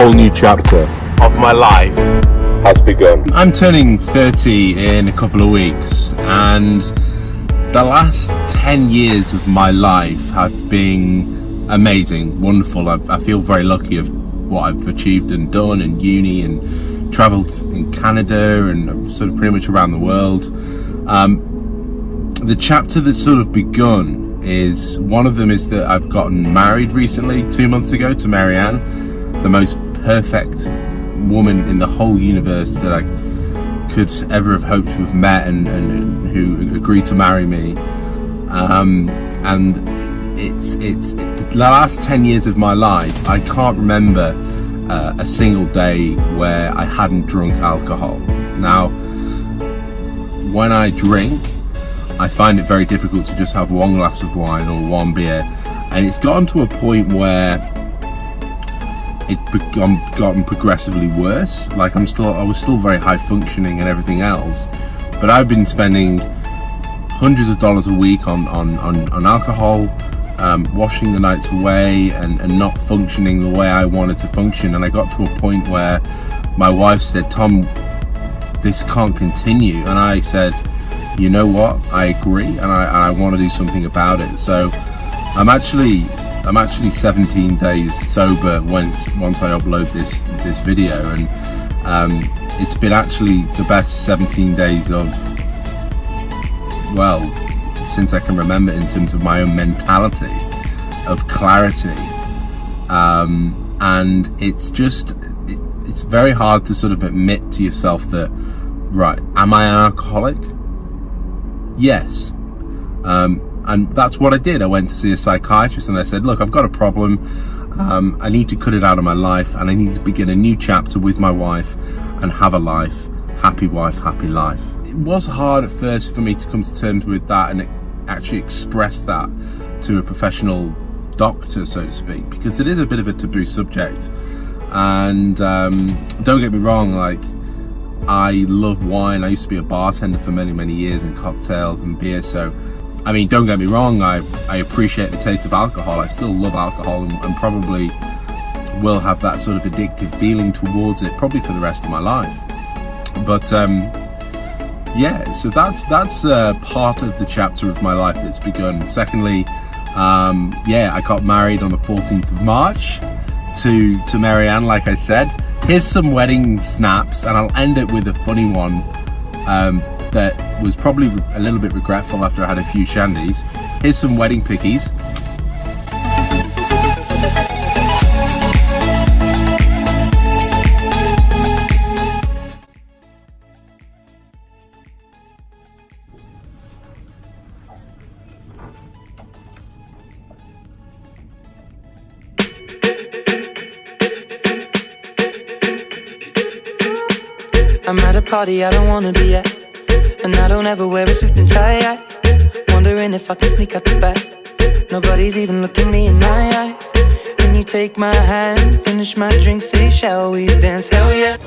whole new chapter of my life has begun. I'm turning 30 in a couple of weeks, and the last 10 years of my life have been amazing, wonderful. I feel very lucky of what I've achieved and done in uni, and travelled in Canada and sort of pretty much around the world. The chapter that's sort of begun is, one of them is that I've gotten married recently, 2 months ago, to Marianne, the most perfect woman in the whole universe that I could ever have hoped to have met, and who agreed to marry me. And it's the last 10 years of my life, I can't remember a single day where I hadn't drunk alcohol. Now, when I drink, I find it very difficult to just have one glass of wine or one beer, and it's gotten to a point where it's gotten progressively worse. Like I was still very high functioning and everything else, but I've been spending hundreds of dollars a week on alcohol, washing the nights away, and not functioning the way I wanted to function. And I got to a point where my wife said, "Tom, this can't continue." And I said, "You know what? I agree, and I want to do something about it." So I'm actually 17 days sober once I upload this video, and it's been actually the best 17 days of, well, since I can remember, in terms of my own mentality, of clarity, and it's very hard to sort of admit to yourself that, right, am I an alcoholic? Yes. And that's what I did. I went to see a psychiatrist, and I said, look, I've got a problem. I need to cut it out of my life, and I need to begin a new chapter with my wife and have a life. Happy wife, happy life. It was hard at first for me to come to terms with that and actually express that to a professional doctor, so to speak, because it is a bit of a taboo subject. And don't get me wrong, like, I love wine. I used to be a bartender for many years, and cocktails and beer. So, I mean, don't get me wrong, I appreciate the taste of alcohol. I still love alcohol, and probably will have that sort of addictive feeling towards it probably for the rest of my life. But yeah, so that's part of the chapter of my life that's begun. Secondly, yeah, I got married on the 14th of March to Marianne, like I said. Here's some wedding snaps, and I'll end it with a funny one that was probably a little bit regretful after I had a few shandies. Here's some wedding pickies. I'm at a party I don't wanna be at, and I don't ever wear a suit and tie. Wondering if I can sneak out the back. Nobody's even looking me in my eyes. When you take my hand, finish my drink, say, shall we dance? Hell yeah.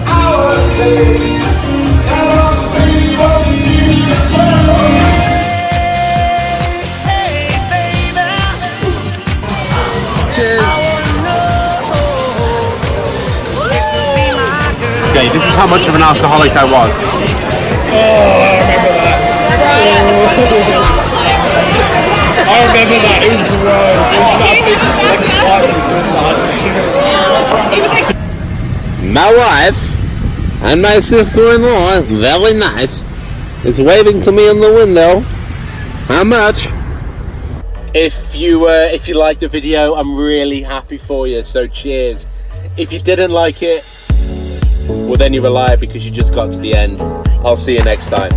I wanna say, hello, baby, won't you give me a call? Hey, baby. Cheers. Okay, this is how much of an alcoholic I was. Oh, I remember that. I remember that. It was gross. My wife and my sister-in-law, very nice, is waving to me in the window. How much? If you liked the video, I'm really happy for you, so cheers. If you didn't like it, well, then you're a liar because you just got to the end. I'll see you next time.